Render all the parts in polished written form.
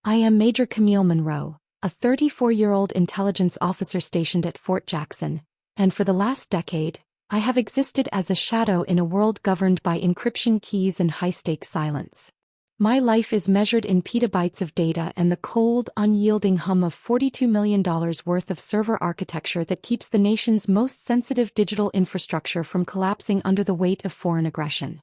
I am Major Camille Monroe, a 34-year-old intelligence officer stationed at Fort Jackson, and for the last decade, I have existed as a shadow in a world governed by encryption keys and high-stakes silence. My life is measured in petabytes of data and the cold, unyielding hum of $42 million worth of server architecture that keeps the nation's most sensitive digital infrastructure from collapsing under the weight of foreign aggression.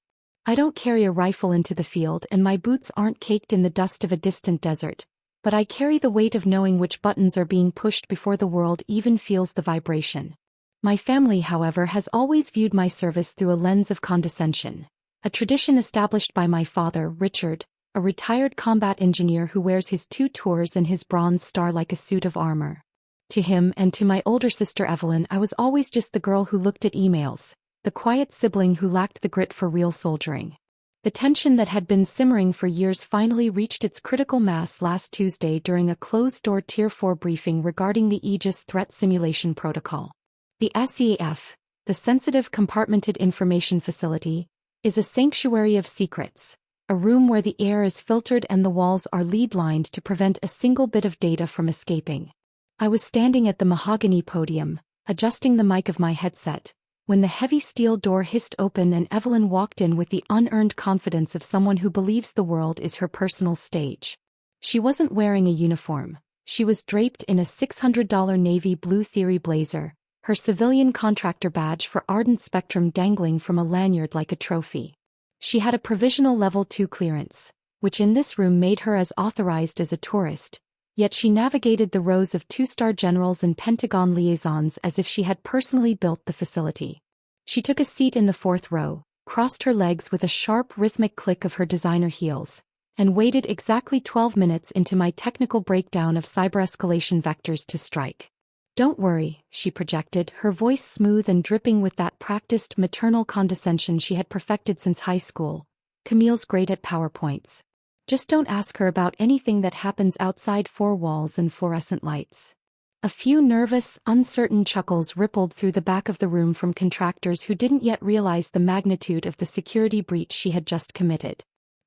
I don't carry a rifle into the field and my boots aren't caked in the dust of a distant desert, but I carry the weight of knowing which buttons are being pushed before the world even feels the vibration. My family, however, has always viewed my service through a lens of condescension. A tradition established by my father, Richard, a retired combat engineer who wears his 2 tours and his Bronze Star like a suit of armor. To him and to my older sister Evelyn, I was always just the girl who looked at emails, the quiet sibling who lacked the grit for real soldiering. The tension that had been simmering for years finally reached its critical mass last Tuesday during a closed-door Tier 4 briefing regarding the Aegis Threat Simulation Protocol. The SEF, the Sensitive Compartmented Information Facility, is a sanctuary of secrets, a room where the air is filtered and the walls are lead-lined to prevent a single bit of data from escaping. I was standing at the mahogany podium, adjusting the mic of my headset, when the heavy steel door hissed open and Evelyn walked in with the unearned confidence of someone who believes the world is her personal stage. She wasn't wearing a uniform. She was draped in a $600 navy blue Theory blazer, her civilian contractor badge for Ardent Spectrum dangling from a lanyard like a trophy. She had a provisional Level 2 clearance, which in this room made her as authorized as a tourist, yet she navigated the rows of 2-star generals and Pentagon liaisons as if she had personally built the facility. She took a seat in the 4th row, crossed her legs with a sharp rhythmic click of her designer heels, and waited exactly 12 minutes into my technical breakdown of cyber-escalation vectors to strike. "Don't worry," she projected, her voice smooth and dripping with that practiced maternal condescension she had perfected since high school. "Camille's great at PowerPoints. Just don't ask her about anything that happens outside 4 walls and fluorescent lights." A few nervous, uncertain chuckles rippled through the back of the room from contractors who didn't yet realize the magnitude of the security breach she had just committed.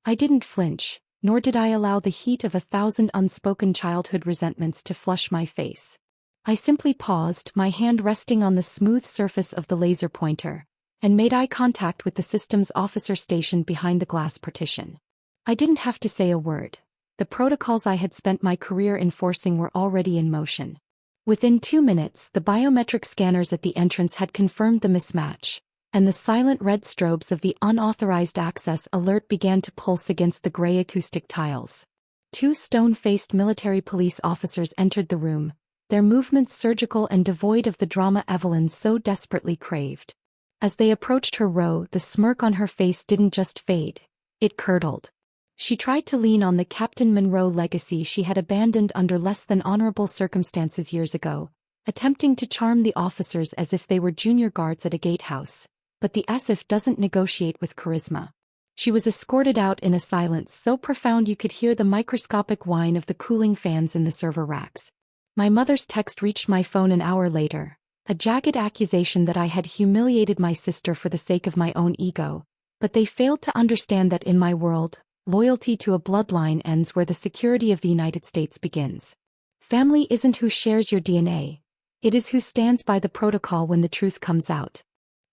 I didn't flinch, nor did I allow the heat of 1,000 unspoken childhood resentments to flush my face. I simply paused, my hand resting on the smooth surface of the laser pointer, and made eye contact with the systems officer stationed behind the glass partition. I didn't have to say a word. The protocols I had spent my career enforcing were already in motion. Within 2 minutes, the biometric scanners at the entrance had confirmed the mismatch, and the silent red strobes of the unauthorized access alert began to pulse against the gray acoustic tiles. 2 stone-faced military police officers entered the room, their movements surgical and devoid of the drama Evelyn so desperately craved. As they approached her row, the smirk on her face didn't just fade, it curdled. She tried to lean on the Captain Monroe legacy she had abandoned under less than honorable circumstances years ago, attempting to charm the officers as if they were junior guards at a gatehouse, but the SIF doesn't negotiate with charisma. She was escorted out in a silence so profound you could hear the microscopic whine of the cooling fans in the server racks. My mother's text reached my phone an hour later, a jagged accusation that I had humiliated my sister for the sake of my own ego, but they failed to understand that in my world, loyalty to a bloodline ends where the security of the United States begins. Family isn't who shares your DNA, it is who stands by the protocol when the truth comes out.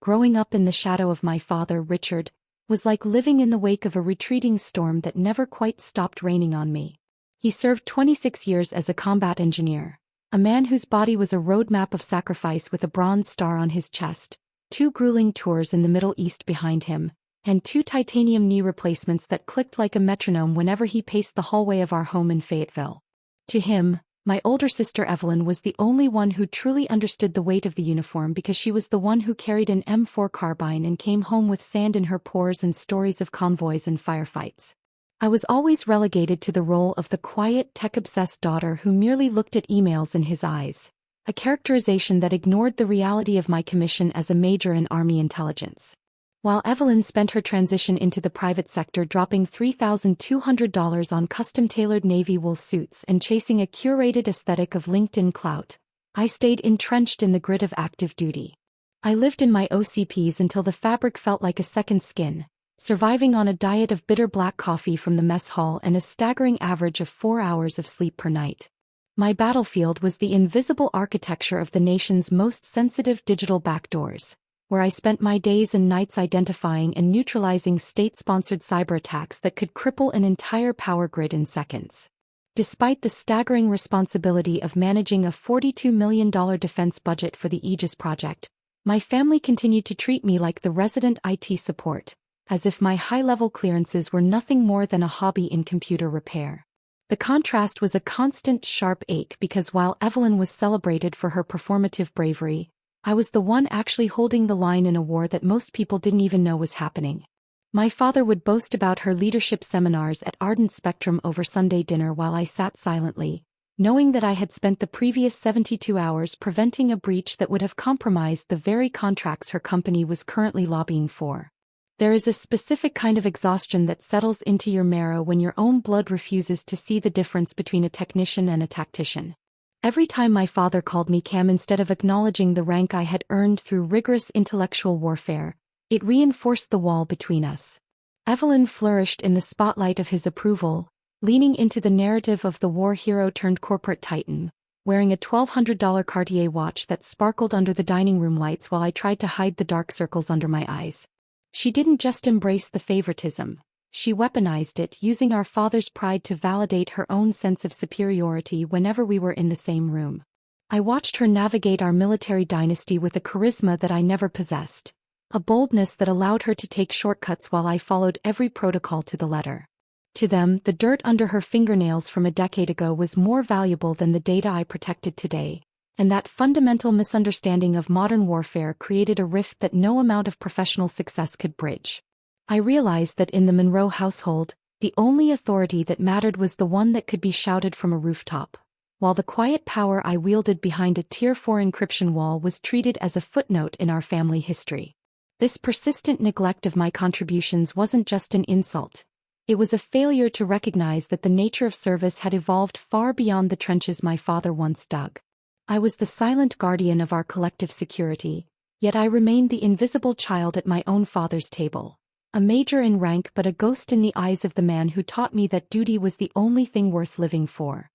Growing up in the shadow of my father, Richard, was like living in the wake of a retreating storm that never quite stopped raining on me. He served 26 years as a combat engineer, a man whose body was a roadmap of sacrifice with a Bronze Star on his chest, 2 grueling tours in the Middle East behind him, and 2 titanium knee replacements that clicked like a metronome whenever he paced the hallway of our home in Fayetteville. To him, my older sister Evelyn was the only one who truly understood the weight of the uniform because she was the one who carried an M4 carbine and came home with sand in her pores and stories of convoys and firefights. I was always relegated to the role of the quiet, tech-obsessed daughter who merely looked at emails in his eyes, a characterization that ignored the reality of my commission as a major in Army intelligence. While Evelyn spent her transition into the private sector dropping $3,200 on custom-tailored navy wool suits and chasing a curated aesthetic of LinkedIn clout, I stayed entrenched in the grit of active duty. I lived in my OCPs until the fabric felt like a second skin, surviving on a diet of bitter black coffee from the mess hall and a staggering average of 4 hours of sleep per night. My battlefield was the invisible architecture of the nation's most sensitive digital backdoors, where I spent my days and nights identifying and neutralizing state-sponsored cyber attacks that could cripple an entire power grid in seconds. Despite the staggering responsibility of managing a $42 million defense budget for the Aegis project, my family continued to treat me like the resident IT support, as if my high-level clearances were nothing more than a hobby in computer repair. The contrast was a constant sharp ache because while Evelyn was celebrated for her performative bravery, I was the one actually holding the line in a war that most people didn't even know was happening. My father would boast about her leadership seminars at Ardent Spectrum over Sunday dinner while I sat silently, knowing that I had spent the previous 72 hours preventing a breach that would have compromised the very contracts her company was currently lobbying for. There is a specific kind of exhaustion that settles into your marrow when your own blood refuses to see the difference between a technician and a tactician. Every time my father called me Cam instead of acknowledging the rank I had earned through rigorous intellectual warfare, it reinforced the wall between us. Evelyn flourished in the spotlight of his approval, leaning into the narrative of the war hero turned corporate titan, wearing a $1,200 Cartier watch that sparkled under the dining room lights while I tried to hide the dark circles under my eyes. She didn't just embrace the favoritism, she weaponized it, using our father's pride to validate her own sense of superiority whenever we were in the same room. I watched her navigate our military dynasty with a charisma that I never possessed, a boldness that allowed her to take shortcuts while I followed every protocol to the letter. To them, the dirt under her fingernails from a decade ago was more valuable than the data I protected today, and that fundamental misunderstanding of modern warfare created a rift that no amount of professional success could bridge. I realized that in the Monroe household, the only authority that mattered was the one that could be shouted from a rooftop, while the quiet power I wielded behind a Tier 4 encryption wall was treated as a footnote in our family history. This persistent neglect of my contributions wasn't just an insult. It was a failure to recognize that the nature of service had evolved far beyond the trenches my father once dug. I was the silent guardian of our collective security, yet I remained the invisible child at my own father's table, a major in rank but a ghost in the eyes of the man who taught me that duty was the only thing worth living for.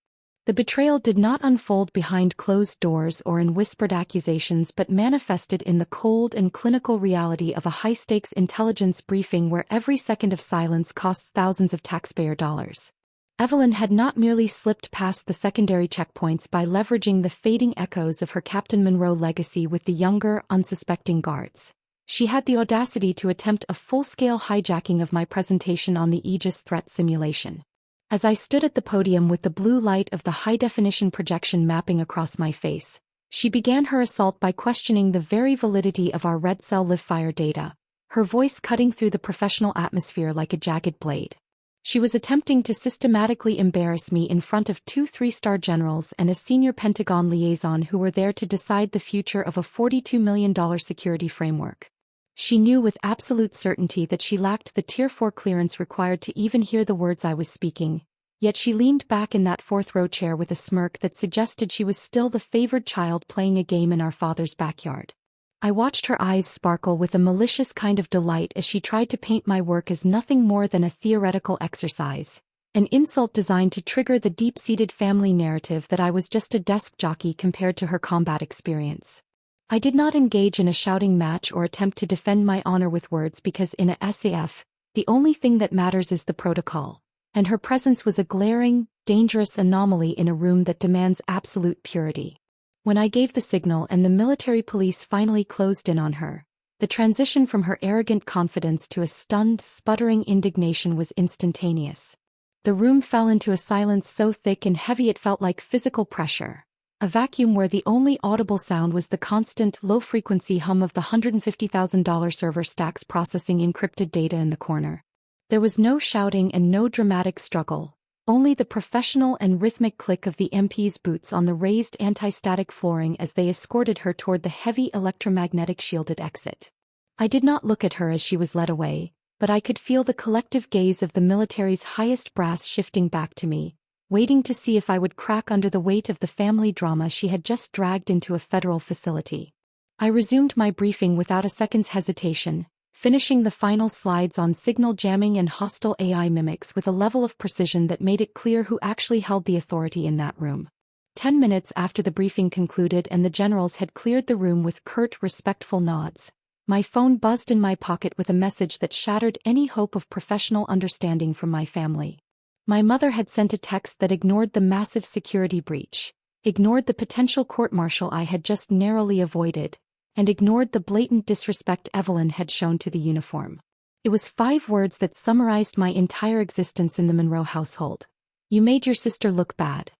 The betrayal did not unfold behind closed doors or in whispered accusations but manifested in the cold and clinical reality of a high-stakes intelligence briefing where every second of silence costs thousands of taxpayer dollars. Evelyn had not merely slipped past the secondary checkpoints by leveraging the fading echoes of her Captain Monroe legacy with the younger, unsuspecting guards. She had the audacity to attempt a full-scale hijacking of my presentation on the Aegis threat simulation. As I stood at the podium with the blue light of the high-definition projection mapping across my face, she began her assault by questioning the very validity of our red cell live-fire data, her voice cutting through the professional atmosphere like a jagged blade. She was attempting to systematically embarrass me in front of 2 3-star generals and a senior Pentagon liaison who were there to decide the future of a $42 million security framework. She knew with absolute certainty that she lacked the Tier 4 clearance required to even hear the words I was speaking, yet she leaned back in that 4th-row chair with a smirk that suggested she was still the favored child playing a game in our father's backyard. I watched her eyes sparkle with a malicious kind of delight as she tried to paint my work as nothing more than a theoretical exercise, an insult designed to trigger the deep-seated family narrative that I was just a desk jockey compared to her combat experience. I did not engage in a shouting match or attempt to defend my honor with words because in a SAF, the only thing that matters is the protocol, and her presence was a glaring, dangerous anomaly in a room that demands absolute purity. When I gave the signal and the military police finally closed in on her, the transition from her arrogant confidence to a stunned, sputtering indignation was instantaneous. The room fell into a silence so thick and heavy it felt like physical pressure, a vacuum where the only audible sound was the constant, low-frequency hum of the $150,000 server stacks processing encrypted data in the corner. There was no shouting and no dramatic struggle. Only the professional and rhythmic click of the MP's boots on the raised anti-static flooring as they escorted her toward the heavy electromagnetic shielded exit. I did not look at her as she was led away, but I could feel the collective gaze of the military's highest brass shifting back to me, waiting to see if I would crack under the weight of the family drama she had just dragged into a federal facility. I resumed my briefing without a second's hesitation, finishing the final slides on signal jamming and hostile AI mimics with a level of precision that made it clear who actually held the authority in that room. 10 minutes after the briefing concluded and the generals had cleared the room with curt, respectful nods, my phone buzzed in my pocket with a message that shattered any hope of professional understanding from my family. My mother had sent a text that ignored the massive security breach, ignored the potential court-martial I had just narrowly avoided, and ignored the blatant disrespect Evelyn had shown to the uniform. It was 5 words that summarized my entire existence in the Monroe household. You made your sister look bad.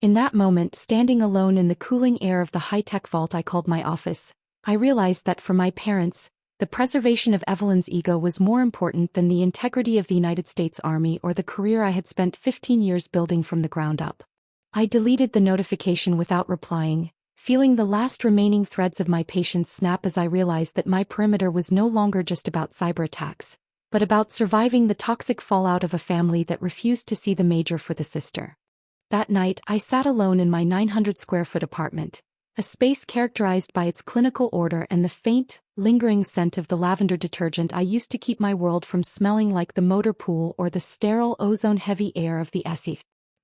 In that moment, standing alone in the cooling air of the high-tech vault I called my office, I realized that for my parents, the preservation of Evelyn's ego was more important than the integrity of the United States Army or the career I had spent 15 years building from the ground up. I deleted the notification without replying, feeling the last remaining threads of my patience snap as I realized that my perimeter was no longer just about cyber attacks, but about surviving the toxic fallout of a family that refused to see the major for the sister. That night, I sat alone in my 900-square-foot apartment, a space characterized by its clinical order and the faint, lingering scent of the lavender detergent I used to keep my world from smelling like the motor pool or the sterile ozone-heavy air of the SE.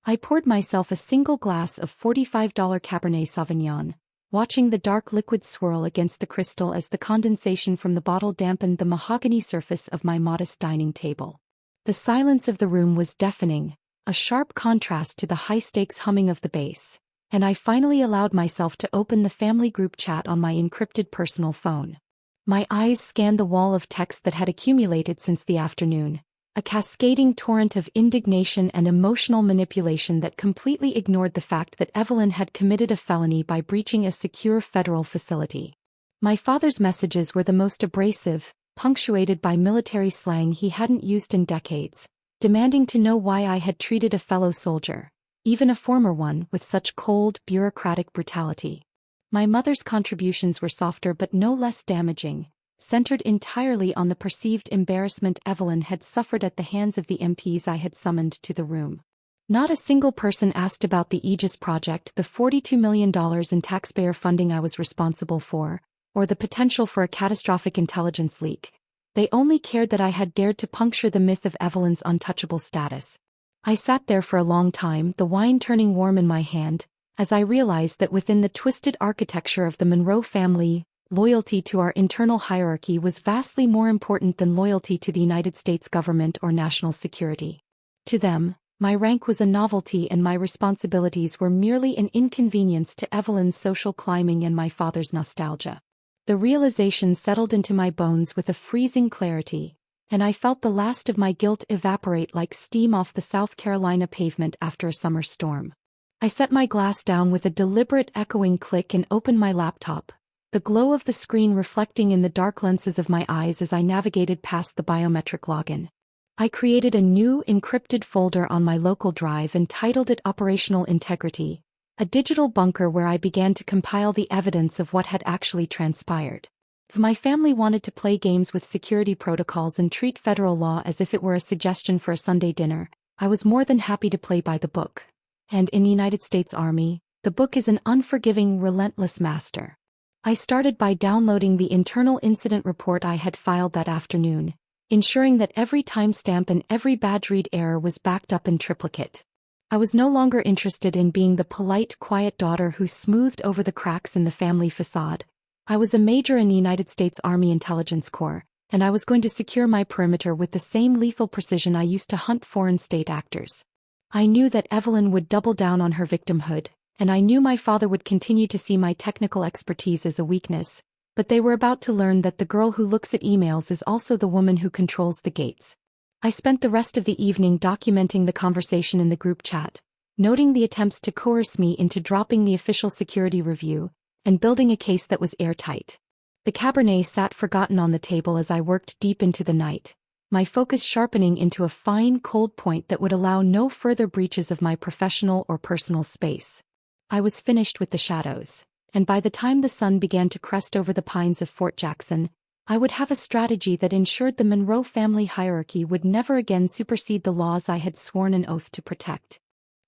I poured myself a single glass of $45 Cabernet Sauvignon, watching the dark liquid swirl against the crystal as the condensation from the bottle dampened the mahogany surface of my modest dining table. The silence of the room was deafening, a sharp contrast to the high-stakes humming of the bass, and I finally allowed myself to open the family group chat on my encrypted personal phone. My eyes scanned the wall of text that had accumulated since the afternoon, a cascading torrent of indignation and emotional manipulation that completely ignored the fact that Evelyn had committed a felony by breaching a secure federal facility. My father's messages were the most abrasive, punctuated by military slang he hadn't used in decades, demanding to know why I had treated a fellow soldier, even a former one, with such cold, bureaucratic brutality. My mother's contributions were softer but no less damaging, centered entirely on the perceived embarrassment Evelyn had suffered at the hands of the MPs I had summoned to the room. Not a single person asked about the Aegis project, the $42 million in taxpayer funding I was responsible for, or the potential for a catastrophic intelligence leak. They only cared that I had dared to puncture the myth of Evelyn's untouchable status. I sat there for a long time, the wine turning warm in my hand, as I realized that within the twisted architecture of the Monroe family, loyalty to our internal hierarchy was vastly more important than loyalty to the United States government or national security. To them, my rank was a novelty and my responsibilities were merely an inconvenience to Evelyn's social climbing and my father's nostalgia. The realization settled into my bones with a freezing clarity, and I felt the last of my guilt evaporate like steam off the South Carolina pavement after a summer storm. I set my glass down with a deliberate echoing click and opened my laptop, the glow of the screen reflecting in the dark lenses of my eyes as I navigated past the biometric login. I created a new encrypted folder on my local drive and titled it Operational Integrity, a digital bunker where I began to compile the evidence of what had actually transpired. If my family wanted to play games with security protocols and treat federal law as if it were a suggestion for a Sunday dinner, I was more than happy to play by the book. And in the United States Army, the book is an unforgiving, relentless master. I started by downloading the internal incident report I had filed that afternoon, ensuring that every timestamp and every badge read error was backed up in triplicate. I was no longer interested in being the polite, quiet daughter who smoothed over the cracks in the family facade. I was a major in the United States Army Intelligence Corps, and I was going to secure my perimeter with the same lethal precision I used to hunt foreign state actors. I knew that Evelyn would double down on her victimhood, and I knew my father would continue to see my technical expertise as a weakness, but they were about to learn that the girl who looks at emails is also the woman who controls the gates. I spent the rest of the evening documenting the conversation in the group chat, noting the attempts to coerce me into dropping the official security review, and building a case that was airtight. The Cabernet sat forgotten on the table as I worked deep into the night, my focus sharpening into a fine, cold point that would allow no further breaches of my professional or personal space. I was finished with the shadows, and by the time the sun began to crest over the pines of Fort Jackson, I would have a strategy that ensured the Monroe family hierarchy would never again supersede the laws I had sworn an oath to protect.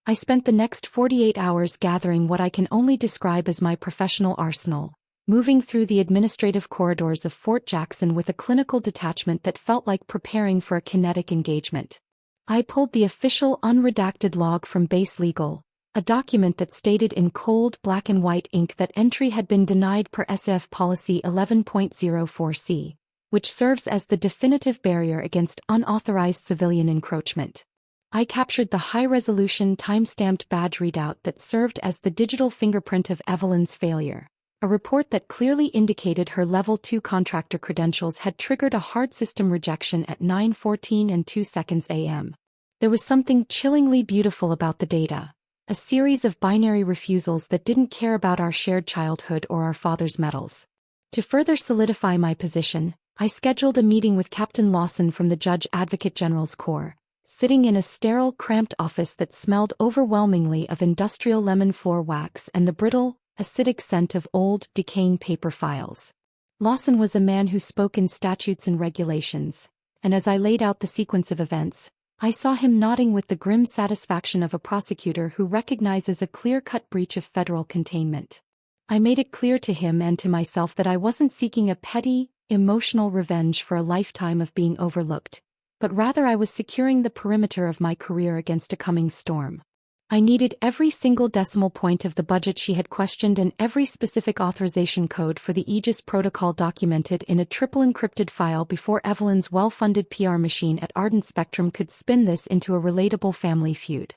I spent the next 48 hours gathering what I can only describe as my professional arsenal, moving through the administrative corridors of Fort Jackson with a clinical detachment that felt like preparing for a kinetic engagement. I pulled the official unredacted log from Base Legal, a document that stated in cold black and white ink that entry had been denied per SF Policy 11.04c, which serves as the definitive barrier against unauthorized civilian encroachment. I captured the high-resolution time-stamped badge readout that served as the digital fingerprint of Evelyn's failure, a report that clearly indicated her Level 2 contractor credentials had triggered a hard system rejection at 9:14 a.m. There was something chillingly beautiful about the data, a series of binary refusals that didn't care about our shared childhood or our father's medals. To further solidify my position, I scheduled a meeting with Captain Lawson from the Judge Advocate General's Corps, sitting in a sterile, cramped office that smelled overwhelmingly of industrial lemon floor wax and the brittle, acidic scent of old, decaying paper files. Lawson was a man who spoke in statutes and regulations, and as I laid out the sequence of events, I saw him nodding with the grim satisfaction of a prosecutor who recognizes a clear-cut breach of federal containment. I made it clear to him and to myself that I wasn't seeking a petty, emotional revenge for a lifetime of being overlooked, but rather I was securing the perimeter of my career against a coming storm. I needed every single decimal point of the budget she had questioned and every specific authorization code for the Aegis protocol documented in a triple encrypted file before Evelyn's well-funded PR machine at Ardent Spectrum could spin this into a relatable family feud.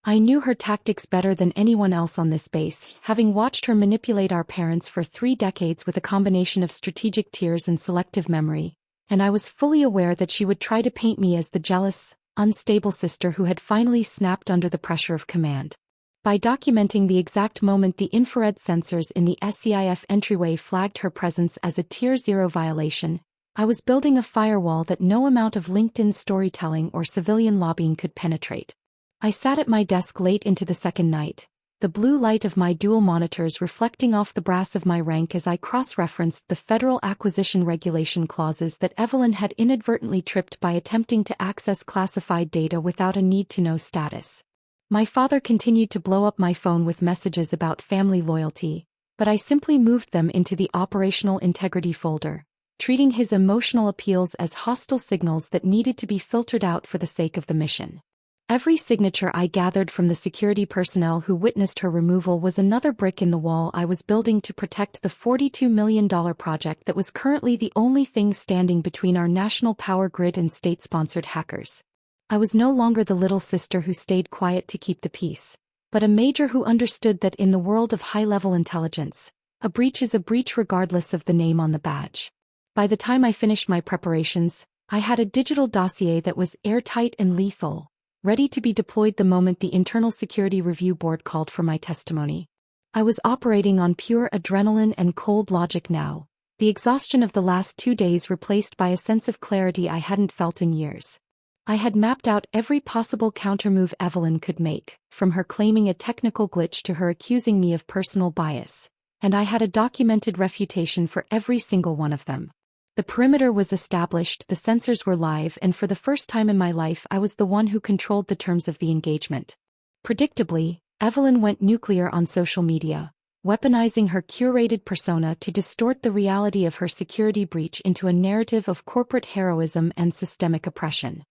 I knew her tactics better than anyone else on this base, having watched her manipulate our parents for 3 decades with a combination of strategic tears and selective memory, and I was fully aware that she would try to paint me as the jealous, unstable sister who had finally snapped under the pressure of command. By documenting the exact moment the infrared sensors in the SCIF entryway flagged her presence as a Tier 0 violation, I was building a firewall that no amount of LinkedIn storytelling or civilian lobbying could penetrate. I sat at my desk late into the second night, the blue light of my dual monitors reflecting off the brass of my rank as I cross-referenced the federal acquisition regulation clauses that Evelyn had inadvertently tripped by attempting to access classified data without a need-to-know status. My father continued to blow up my phone with messages about family loyalty, but I simply moved them into the operational integrity folder, treating his emotional appeals as hostile signals that needed to be filtered out for the sake of the mission. Every signature I gathered from the security personnel who witnessed her removal was another brick in the wall I was building to protect the $42 million project that was currently the only thing standing between our national power grid and state-sponsored hackers. I was no longer the little sister who stayed quiet to keep the peace, but a major who understood that in the world of high-level intelligence, a breach is a breach regardless of the name on the badge. By the time I finished my preparations, I had a digital dossier that was airtight and lethal, ready to be deployed the moment the Internal Security Review Board called for my testimony. I was operating on pure adrenaline and cold logic now, the exhaustion of the last 2 days replaced by a sense of clarity I hadn't felt in years. I had mapped out every possible countermove Evelyn could make, from her claiming a technical glitch to her accusing me of personal bias, and I had a documented refutation for every single one of them. The perimeter was established, the sensors were live, and for the first time in my life I was the one who controlled the terms of the engagement. Predictably, Evelyn went nuclear on social media, weaponizing her curated persona to distort the reality of her security breach into a narrative of corporate heroism and systemic oppression.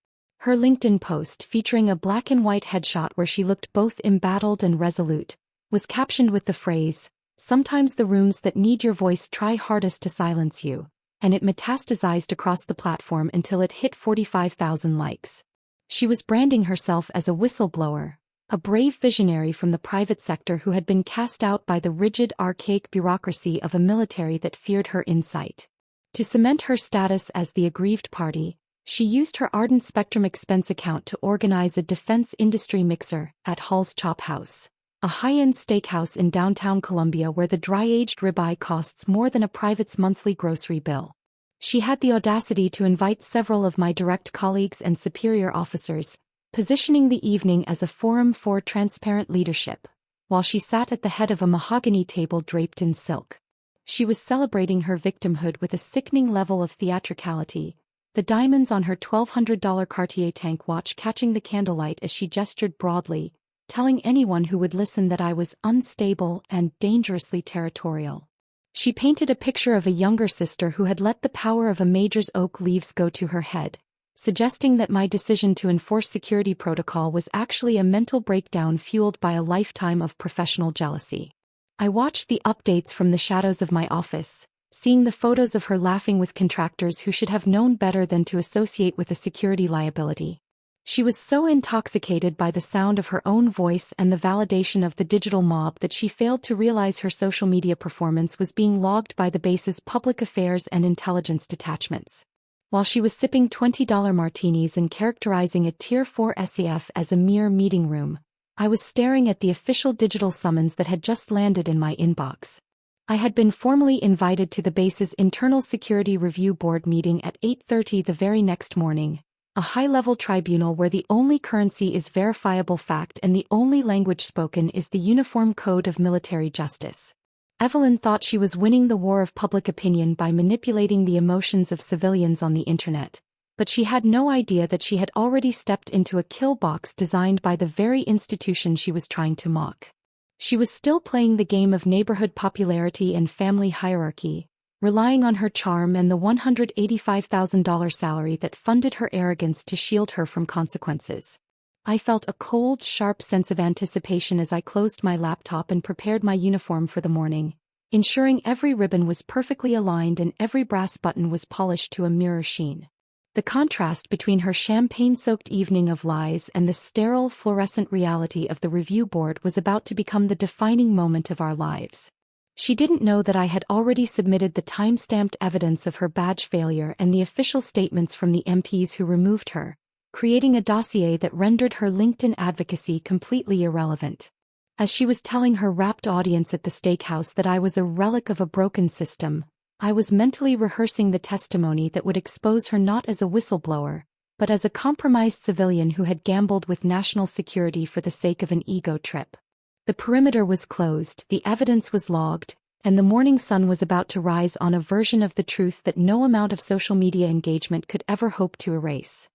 Her LinkedIn post, featuring a black and white headshot where she looked both embattled and resolute, was captioned with the phrase, "Sometimes the rooms that need your voice try hardest to silence you," and it metastasized across the platform until it hit 45,000 likes. She was branding herself as a whistleblower, a brave visionary from the private sector who had been cast out by the rigid, archaic bureaucracy of a military that feared her insight. To cement her status as the aggrieved party, she used her Ardent Spectrum expense account to organize a defense industry mixer at Hall's Chop House, a high-end steakhouse in downtown Columbia where the dry-aged ribeye costs more than a private's monthly grocery bill. She had the audacity to invite several of my direct colleagues and superior officers, positioning the evening as a forum for transparent leadership, while she sat at the head of a mahogany table draped in silk. She was celebrating her victimhood with a sickening level of theatricality, the diamonds on her $1,200 Cartier tank watch catching the candlelight as she gestured broadly, telling anyone who would listen that I was unstable and dangerously territorial. She painted a picture of a younger sister who had let the power of a major's oak leaves go to her head, suggesting that my decision to enforce security protocol was actually a mental breakdown fueled by a lifetime of professional jealousy. I watched the updates from the shadows of my office, seeing the photos of her laughing with contractors who should have known better than to associate with a security liability. She was so intoxicated by the sound of her own voice and the validation of the digital mob that she failed to realize her social media performance was being logged by the base's public affairs and intelligence detachments. While she was sipping $20 martinis and characterizing a Tier 4 SEF as a mere meeting room, I was staring at the official digital summons that had just landed in my inbox. I had been formally invited to the base's Internal Security Review Board meeting at 8:30 the very next morning, a high-level tribunal where the only currency is verifiable fact and the only language spoken is the Uniform Code of Military Justice. Evelyn thought she was winning the war of public opinion by manipulating the emotions of civilians on the internet, but she had no idea that she had already stepped into a kill box designed by the very institution she was trying to mock. She was still playing the game of neighborhood popularity and family hierarchy, relying on her charm and the $185,000 salary that funded her arrogance to shield her from consequences. I felt a cold, sharp sense of anticipation as I closed my laptop and prepared my uniform for the morning, ensuring every ribbon was perfectly aligned and every brass button was polished to a mirror sheen. The contrast between her champagne-soaked evening of lies and the sterile, fluorescent reality of the review board was about to become the defining moment of our lives. She didn't know that I had already submitted the time-stamped evidence of her badge failure and the official statements from the MPs who removed her, creating a dossier that rendered her LinkedIn advocacy completely irrelevant. As she was telling her rapt audience at the steakhouse that I was a relic of a broken system, I was mentally rehearsing the testimony that would expose her not as a whistleblower, but as a compromised civilian who had gambled with national security for the sake of an ego trip. The perimeter was closed, the evidence was logged, and the morning sun was about to rise on a version of the truth that no amount of social media engagement could ever hope to erase.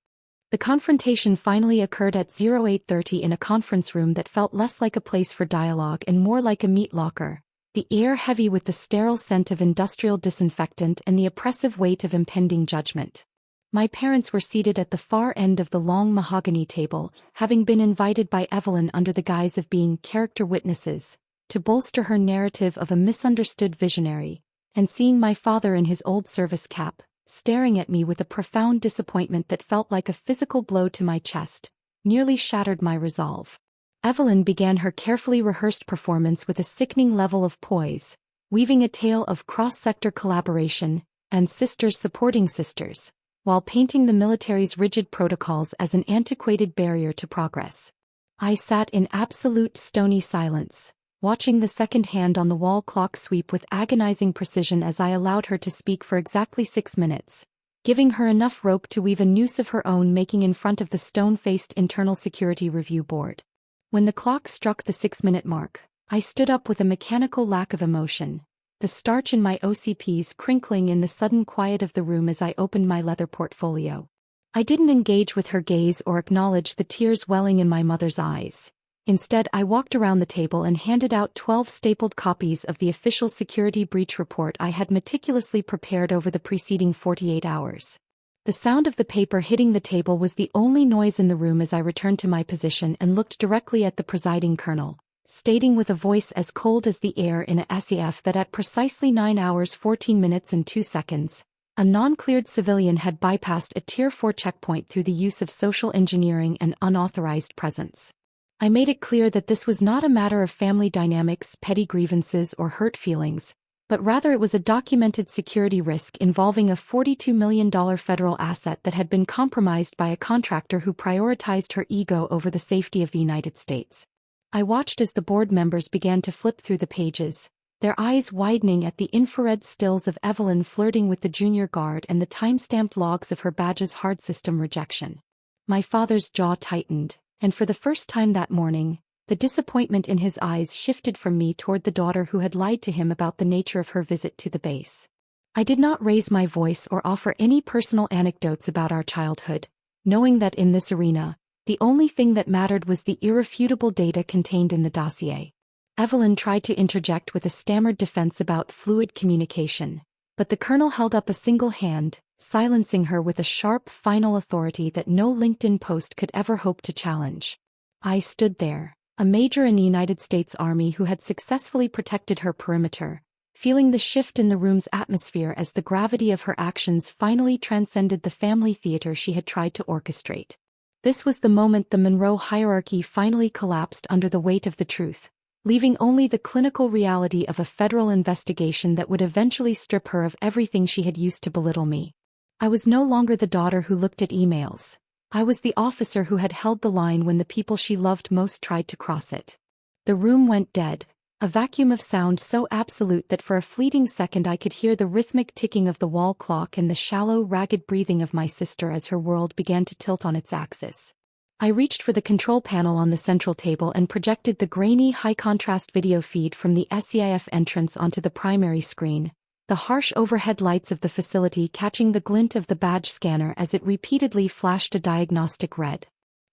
The confrontation finally occurred at 08:30 in a conference room that felt less like a place for dialogue and more like a meat locker, the air heavy with the sterile scent of industrial disinfectant and the oppressive weight of impending judgment. My parents were seated at the far end of the long mahogany table, having been invited by Evelyn under the guise of being character witnesses, to bolster her narrative of a misunderstood visionary, and seeing my father in his old service cap, staring at me with a profound disappointment that felt like a physical blow to my chest, nearly shattered my resolve. Evelyn began her carefully rehearsed performance with a sickening level of poise, weaving a tale of cross-sector collaboration and sisters supporting sisters, while painting the military's rigid protocols as an antiquated barrier to progress. I sat in absolute stony silence, watching the second hand on the wall clock sweep with agonizing precision as I allowed her to speak for exactly 6 minutes, giving her enough rope to weave a noose of her own making in front of the stone-faced Internal Security Review Board. When the clock struck the 6-minute mark, I stood up with a mechanical lack of emotion, the starch in my OCPs crinkling in the sudden quiet of the room as I opened my leather portfolio. I didn't engage with her gaze or acknowledge the tears welling in my mother's eyes. Instead, I walked around the table and handed out 12 stapled copies of the official security breach report I had meticulously prepared over the preceding 48 hours. The sound of the paper hitting the table was the only noise in the room as I returned to my position and looked directly at the presiding colonel, stating with a voice as cold as the air in a SEF that at precisely 9 hours 14 minutes and 2 seconds, a non-cleared civilian had bypassed a Tier 4 checkpoint through the use of social engineering and unauthorized presence. I made it clear that this was not a matter of family dynamics, petty grievances, or hurt feelings, but rather it was a documented security risk involving a $42 million federal asset that had been compromised by a contractor who prioritized her ego over the safety of the United States. I watched as the board members began to flip through the pages, their eyes widening at the infrared stills of Evelyn flirting with the junior guard and the time-stamped logs of her badge's hard system rejection. My father's jaw tightened, and for the first time that morning, the disappointment in his eyes shifted from me toward the daughter who had lied to him about the nature of her visit to the base. I did not raise my voice or offer any personal anecdotes about our childhood, knowing that in this arena, the only thing that mattered was the irrefutable data contained in the dossier. Evelyn tried to interject with a stammered defense about fluid communication, but the colonel held up a single hand, silencing her with a sharp, final authority that no LinkedIn post could ever hope to challenge. I stood there, a major in the United States Army who had successfully protected her perimeter, feeling the shift in the room's atmosphere as the gravity of her actions finally transcended the family theater she had tried to orchestrate. This was the moment the Monroe hierarchy finally collapsed under the weight of the truth, leaving only the clinical reality of a federal investigation that would eventually strip her of everything she had used to belittle me. I was no longer the daughter who looked at emails. I was the officer who had held the line when the people she loved most tried to cross it. The room went dead, a vacuum of sound so absolute that for a fleeting second I could hear the rhythmic ticking of the wall clock and the shallow, ragged breathing of my sister as her world began to tilt on its axis. I reached for the control panel on the central table and projected the grainy, high-contrast video feed from the SEIF entrance onto the primary screen, the harsh overhead lights of the facility catching the glint of the badge scanner as it repeatedly flashed a diagnostic red.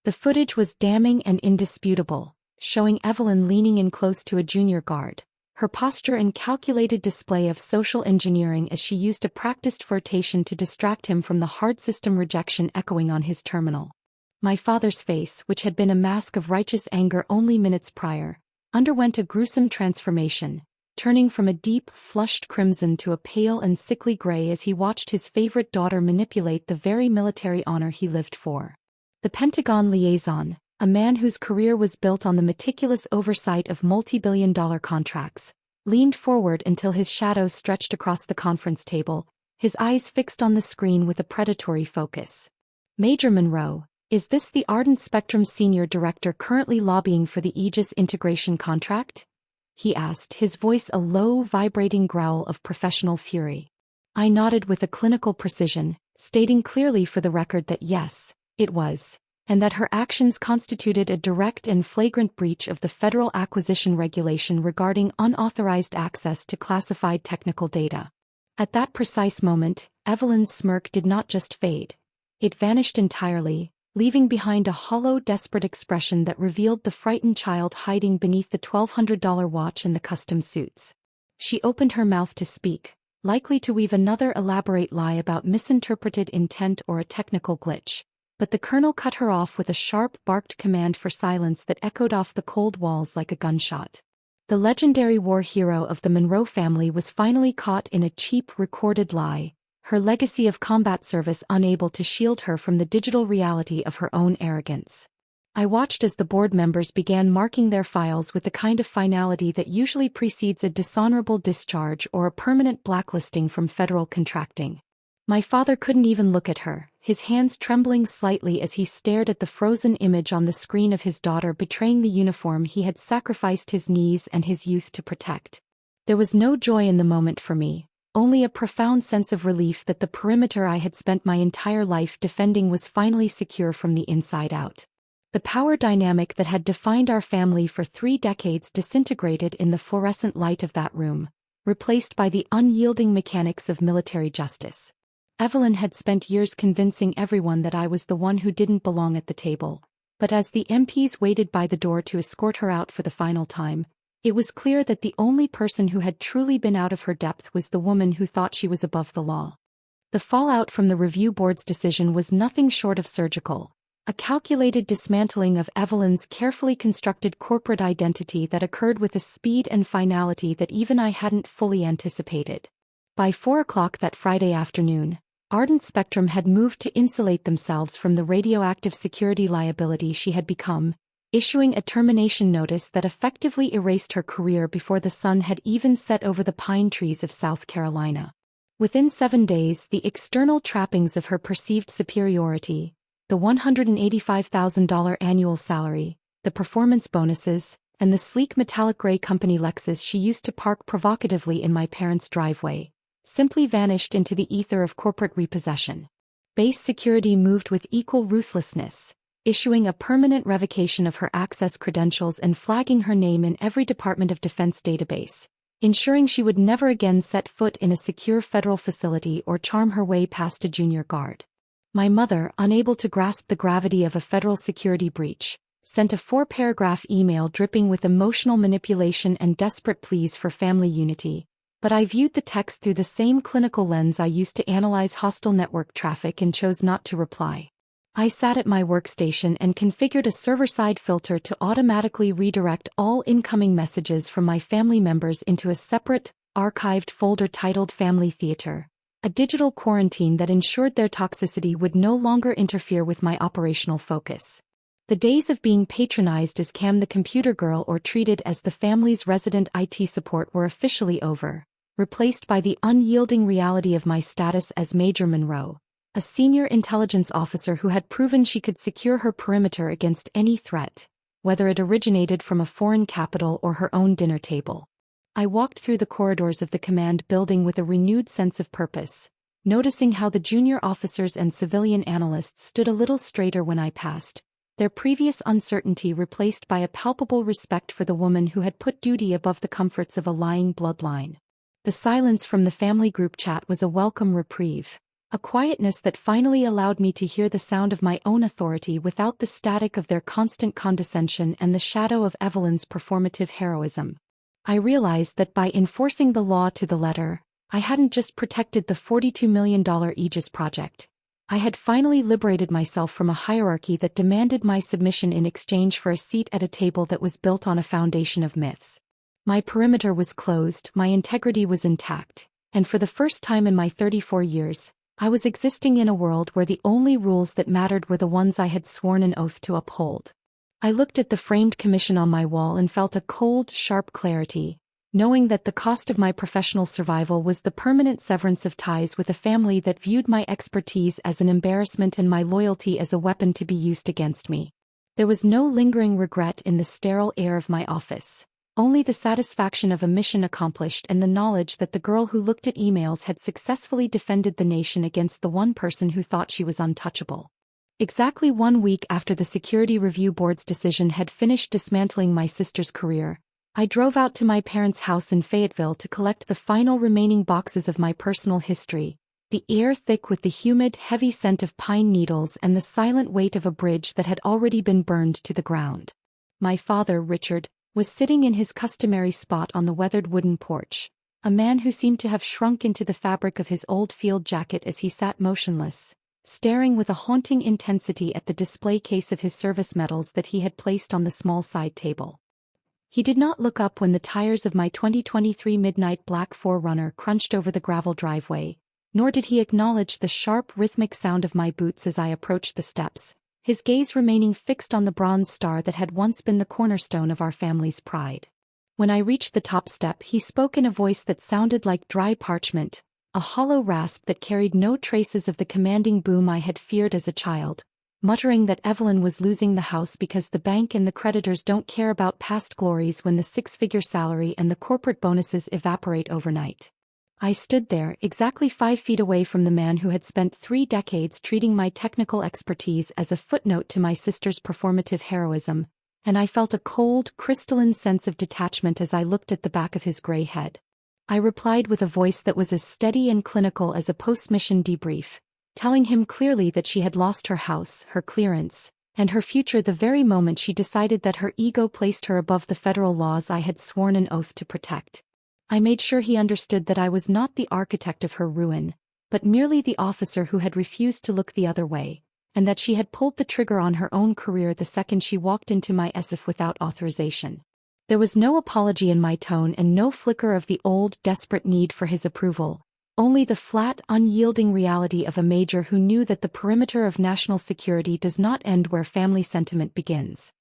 The footage was damning and indisputable, showing Evelyn leaning in close to a junior guard, her posture and calculated display of social engineering as she used a practiced flirtation to distract him from the hard system rejection echoing on his terminal. My father's face, which had been a mask of righteous anger only minutes prior, underwent a gruesome transformation, turning from a deep, flushed crimson to a pale and sickly gray as he watched his favorite daughter manipulate the very military honor he lived for. The Pentagon liaison, a man whose career was built on the meticulous oversight of multi-billion-dollar contracts, leaned forward until his shadow stretched across the conference table, his eyes fixed on the screen with a predatory focus. Major Monroe, is this the Ardent Spectrum Senior Director currently lobbying for the Aegis integration contract? He asked, his voice a low, vibrating growl of professional fury. I nodded with a clinical precision, stating clearly for the record that yes, it was, and that her actions constituted a direct and flagrant breach of the federal acquisition regulation regarding unauthorized access to classified technical data. At that precise moment, Evelyn's smirk did not just fade. It vanished entirely, leaving behind a hollow, desperate expression that revealed the frightened child hiding beneath the $1,200 watch and the custom suits. She opened her mouth to speak, likely to weave another elaborate lie about misinterpreted intent or a technical glitch, but the colonel cut her off with a sharp, barked command for silence that echoed off the cold walls like a gunshot. The legendary war hero of the Monroe family was finally caught in a cheap, recorded lie, her legacy of combat service unable to shield her from the digital reality of her own arrogance. I watched as the board members began marking their files with the kind of finality that usually precedes a dishonorable discharge or a permanent blacklisting from federal contracting. My father couldn't even look at her, his hands trembling slightly as he stared at the frozen image on the screen of his daughter betraying the uniform he had sacrificed his knees and his youth to protect. There was no joy in the moment for me, only a profound sense of relief that the perimeter I had spent my entire life defending was finally secure from the inside out. The power dynamic that had defined our family for 3 decades disintegrated in the fluorescent light of that room, replaced by the unyielding mechanics of military justice. Evelyn had spent years convincing everyone that I was the one who didn't belong at the table, but as the MPs waited by the door to escort her out for the final time, it was clear that the only person who had truly been out of her depth was the woman who thought she was above the law. The fallout from the review board's decision was nothing short of surgical, a calculated dismantling of Evelyn's carefully constructed corporate identity that occurred with a speed and finality that even I hadn't fully anticipated. By 4 o'clock that Friday afternoon, Ardent Spectrum had moved to insulate themselves from the radioactive security liability she had become, issuing a termination notice that effectively erased her career before the sun had even set over the pine trees of South Carolina. Within 7 days, the external trappings of her perceived superiority, the $185,000 annual salary, the performance bonuses, and the sleek metallic gray company Lexus she used to park provocatively in my parents' driveway, simply vanished into the ether of corporate repossession. Base security moved with equal ruthlessness, issuing a permanent revocation of her access credentials and flagging her name in every Department of Defense database, ensuring she would never again set foot in a secure federal facility or charm her way past a junior guard. My mother, unable to grasp the gravity of a federal security breach, sent a 4-paragraph email dripping with emotional manipulation and desperate pleas for family unity, but I viewed the text through the same clinical lens I used to analyze hostile network traffic and chose not to reply. I sat at my workstation and configured a server-side filter to automatically redirect all incoming messages from my family members into a separate, archived folder titled Family Theater, a digital quarantine that ensured their toxicity would no longer interfere with my operational focus. The days of being patronized as Cam the computer girl or treated as the family's resident IT support were officially over, replaced by the unyielding reality of my status as Major Monroe, a senior intelligence officer who had proven she could secure her perimeter against any threat, whether it originated from a foreign capital or her own dinner table. I walked through the corridors of the command building with a renewed sense of purpose, noticing how the junior officers and civilian analysts stood a little straighter when I passed, their previous uncertainty replaced by a palpable respect for the woman who had put duty above the comforts of a lying bloodline. The silence from the family group chat was a welcome reprieve, a quietness that finally allowed me to hear the sound of my own authority without the static of their constant condescension and the shadow of Evelyn's performative heroism. I realized that by enforcing the law to the letter, I hadn't just protected the $42 million Aegis project. I had finally liberated myself from a hierarchy that demanded my submission in exchange for a seat at a table that was built on a foundation of myths. My perimeter was closed, my integrity was intact, and for the first time in my 34 years, I was existing in a world where the only rules that mattered were the ones I had sworn an oath to uphold. I looked at the framed commission on my wall and felt a cold, sharp clarity, knowing that the cost of my professional survival was the permanent severance of ties with a family that viewed my expertise as an embarrassment and my loyalty as a weapon to be used against me. There was no lingering regret in the sterile air of my office, only the satisfaction of a mission accomplished and the knowledge that the girl who looked at emails had successfully defended the nation against the one person who thought she was untouchable. Exactly 1 week after the Security Review Board's decision had finished dismantling my sister's career, I drove out to my parents' house in Fayetteville to collect the final remaining boxes of my personal history, the air thick with the humid, heavy scent of pine needles and the silent weight of a bridge that had already been burned to the ground. My father, Richard, was sitting in his customary spot on the weathered wooden porch, a man who seemed to have shrunk into the fabric of his old field jacket as he sat motionless, staring with a haunting intensity at the display case of his service medals that he had placed on the small side table. He did not look up when the tires of my 2023 Midnight Black 4Runner crunched over the gravel driveway, nor did he acknowledge the sharp rhythmic sound of my boots as I approached the steps, his gaze remaining fixed on the bronze star that had once been the cornerstone of our family's pride. When I reached the top step, he spoke in a voice that sounded like dry parchment, a hollow rasp that carried no traces of the commanding boom I had feared as a child, muttering that Evelyn was losing the house because the bank and the creditors don't care about past glories when the 6-figure salary and the corporate bonuses evaporate overnight. I stood there, exactly 5 feet away from the man who had spent 3 decades treating my technical expertise as a footnote to my sister's performative heroism, and I felt a cold, crystalline sense of detachment as I looked at the back of his gray head. I replied with a voice that was as steady and clinical as a post-mission debrief, telling him clearly that she had lost her house, her clearance, and her future the very moment she decided that her ego placed her above the federal laws I had sworn an oath to protect. I made sure he understood that I was not the architect of her ruin, but merely the officer who had refused to look the other way, and that she had pulled the trigger on her own career the second she walked into my SF without authorization. There was no apology in my tone and no flicker of the old, desperate need for his approval, only the flat, unyielding reality of a major who knew that the perimeter of national security does not end where family sentiment begins.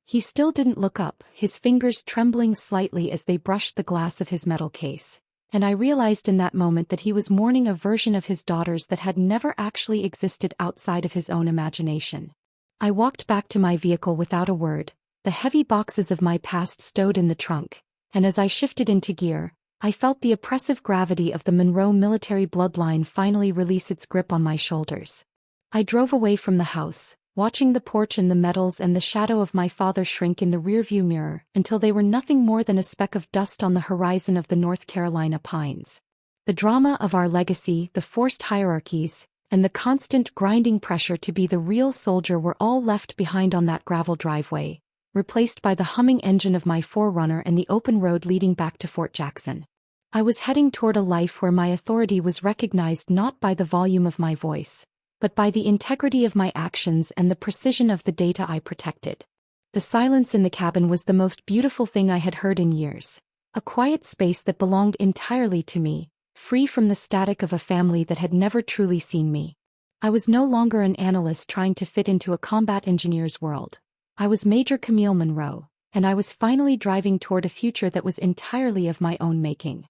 He still didn't look up, his fingers trembling slightly as they brushed the glass of his metal case, and I realized in that moment that he was mourning a version of his daughters that had never actually existed outside of his own imagination. I walked back to my vehicle without a word, the heavy boxes of my past stowed in the trunk, and as I shifted into gear, I felt the oppressive gravity of the Monroe military bloodline finally release its grip on my shoulders. I drove away from the house, watching the porch and the metals and the shadow of my father shrink in the rearview mirror until they were nothing more than a speck of dust on the horizon of the North Carolina pines. The drama of our legacy, the forced hierarchies, and the constant grinding pressure to be the real soldier were all left behind on that gravel driveway, replaced by the humming engine of my Forerunner and the open road leading back to Fort Jackson. I was heading toward a life where my authority was recognized not by the volume of my voice, but by the integrity of my actions and the precision of the data I protected. The silence in the cabin was the most beautiful thing I had heard in years. A quiet space that belonged entirely to me, free from the static of a family that had never truly seen me. I was no longer an analyst trying to fit into a combat engineer's world. I was Major Camille Monroe, and I was finally driving toward a future that was entirely of my own making.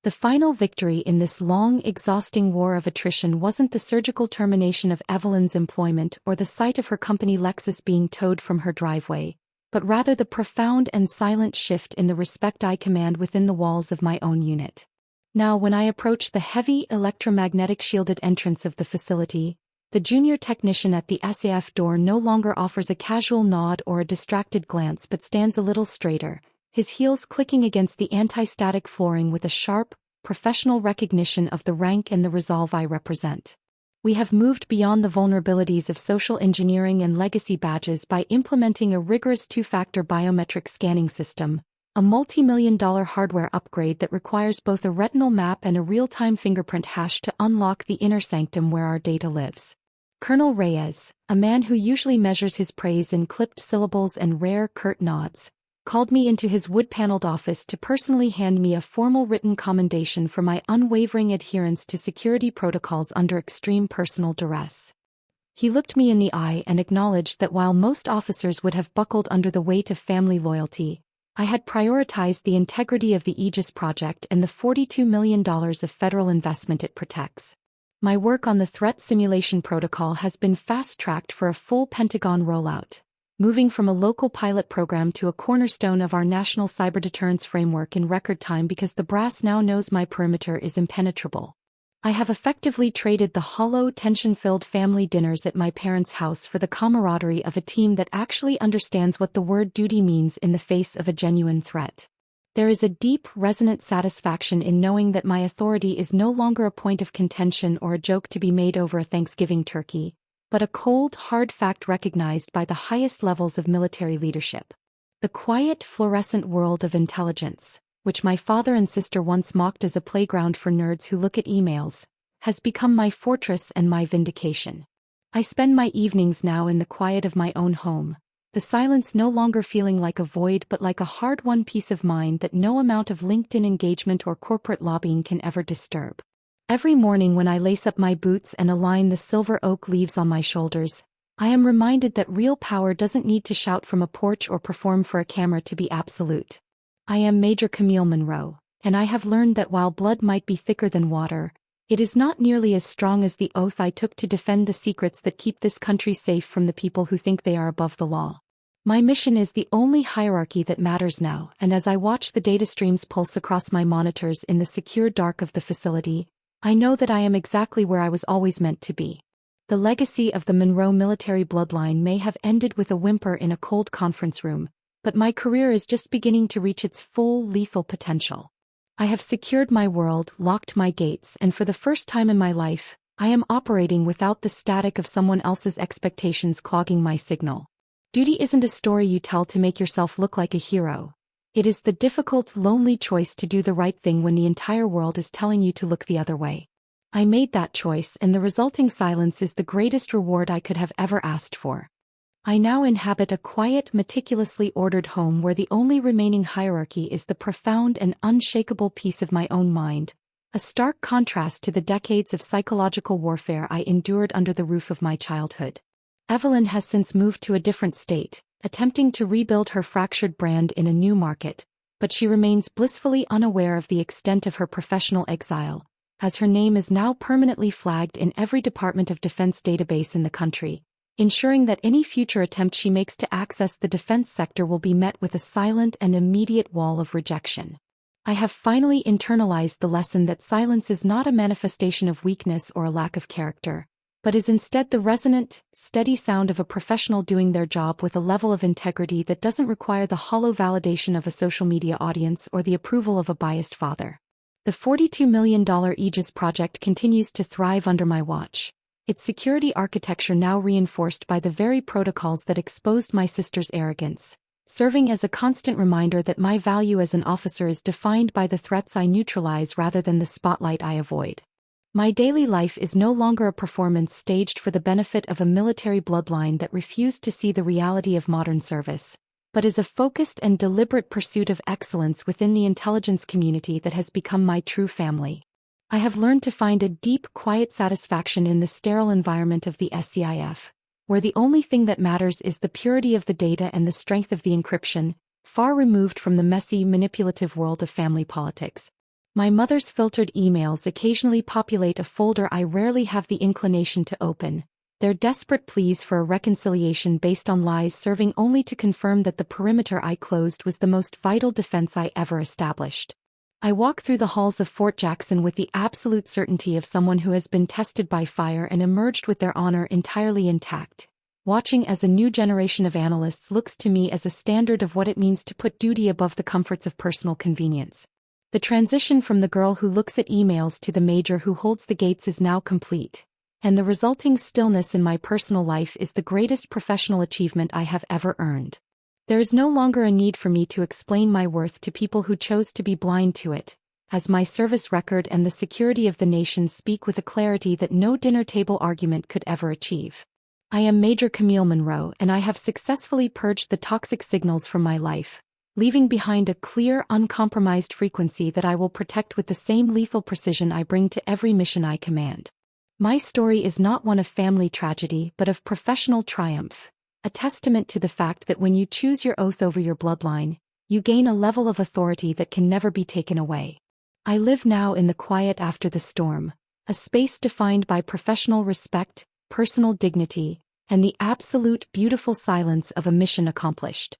The final victory in this long, exhausting war of attrition wasn't the surgical termination of Evelyn's employment or the sight of her company Lexus being towed from her driveway, but rather the profound and silent shift in the respect I command within the walls of my own unit. Now, when I approach the heavy electromagnetic shielded entrance of the facility, the junior technician at the SAF door no longer offers a casual nod or a distracted glance but stands a little straighter, his heels clicking against the anti-static flooring with a sharp, professional recognition of the rank and the resolve I represent. We have moved beyond the vulnerabilities of social engineering and legacy badges by implementing a rigorous two-factor biometric scanning system, a multi-million-dollar hardware upgrade that requires both a retinal map and a real-time fingerprint hash to unlock the inner sanctum where our data lives. Colonel Reyes, a man who usually measures his praise in clipped syllables and rare, curt nods, called me into his wood-paneled office to personally hand me a formal written commendation for my unwavering adherence to security protocols under extreme personal duress. He looked me in the eye and acknowledged that while most officers would have buckled under the weight of family loyalty, I had prioritized the integrity of the Aegis project and the $42 million of federal investment it protects. My work on the threat simulation protocol has been fast-tracked for a full Pentagon rollout, moving from a local pilot program to a cornerstone of our national cyber deterrence framework in record time because the brass now knows my perimeter is impenetrable. I have effectively traded the hollow, tension-filled family dinners at my parents' house for the camaraderie of a team that actually understands what the word duty means in the face of a genuine threat. There is a deep, resonant satisfaction in knowing that my authority is no longer a point of contention or a joke to be made over a Thanksgiving turkey, but a cold, hard fact recognized by the highest levels of military leadership. The quiet, fluorescent world of intelligence, which my father and sister once mocked as a playground for nerds who look at emails, has become my fortress and my vindication. I spend my evenings now in the quiet of my own home, the silence no longer feeling like a void but like a hard-won peace of mind that no amount of LinkedIn engagement or corporate lobbying can ever disturb. Every morning when I lace up my boots and align the silver oak leaves on my shoulders, I am reminded that real power doesn't need to shout from a porch or perform for a camera to be absolute. I am Major Camille Monroe, and I have learned that while blood might be thicker than water, it is not nearly as strong as the oath I took to defend the secrets that keep this country safe from the people who think they are above the law. My mission is the only hierarchy that matters now, and as I watch the data streams pulse across my monitors in the secure dark of the facility, I know that I am exactly where I was always meant to be. The legacy of the Monroe military bloodline may have ended with a whimper in a cold conference room, but my career is just beginning to reach its full lethal potential. I have secured my world, locked my gates, and for the first time in my life, I am operating without the static of someone else's expectations clogging my signal. Duty isn't a story you tell to make yourself look like a hero. It is the difficult, lonely choice to do the right thing when the entire world is telling you to look the other way. I made that choice, and the resulting silence is the greatest reward I could have ever asked for. I now inhabit a quiet, meticulously ordered home where the only remaining hierarchy is the profound and unshakable peace of my own mind, a stark contrast to the decades of psychological warfare I endured under the roof of my childhood. Evelyn has since moved to a different state, attempting to rebuild her fractured brand in a new market, but she remains blissfully unaware of the extent of her professional exile, as her name is now permanently flagged in every Department of Defense database in the country, ensuring that any future attempt she makes to access the defense sector will be met with a silent and immediate wall of rejection. I have finally internalized the lesson that silence is not a manifestation of weakness or a lack of character, but is instead the resonant, steady sound of a professional doing their job with a level of integrity that doesn't require the hollow validation of a social media audience or the approval of a biased father. The $42 million Aegis project continues to thrive under my watch, its security architecture now reinforced by the very protocols that exposed my sister's arrogance, serving as a constant reminder that my value as an officer is defined by the threats I neutralize rather than the spotlight I avoid. My daily life is no longer a performance staged for the benefit of a military bloodline that refused to see the reality of modern service, but is a focused and deliberate pursuit of excellence within the intelligence community that has become my true family. I have learned to find a deep, quiet satisfaction in the sterile environment of the SCIF, where the only thing that matters is the purity of the data and the strength of the encryption, far removed from the messy, manipulative world of family politics. My mother's filtered emails occasionally populate a folder I rarely have the inclination to open, their desperate pleas for a reconciliation based on lies serving only to confirm that the perimeter I closed was the most vital defense I ever established. I walk through the halls of Fort Jackson with the absolute certainty of someone who has been tested by fire and emerged with their honor entirely intact, watching as a new generation of analysts looks to me as a standard of what it means to put duty above the comforts of personal convenience. The transition from the girl who looks at emails to the major who holds the gates is now complete, and the resulting stillness in my personal life is the greatest professional achievement I have ever earned. There is no longer a need for me to explain my worth to people who chose to be blind to it, as my service record and the security of the nation speak with a clarity that no dinner table argument could ever achieve. I am Major Camille Monroe, and I have successfully purged the toxic signals from my life, leaving behind a clear, uncompromised frequency that I will protect with the same lethal precision I bring to every mission I command. My story is not one of family tragedy but of professional triumph, a testament to the fact that when you choose your oath over your bloodline, you gain a level of authority that can never be taken away. I live now in the quiet after the storm, a space defined by professional respect, personal dignity, and the absolute beautiful silence of a mission accomplished.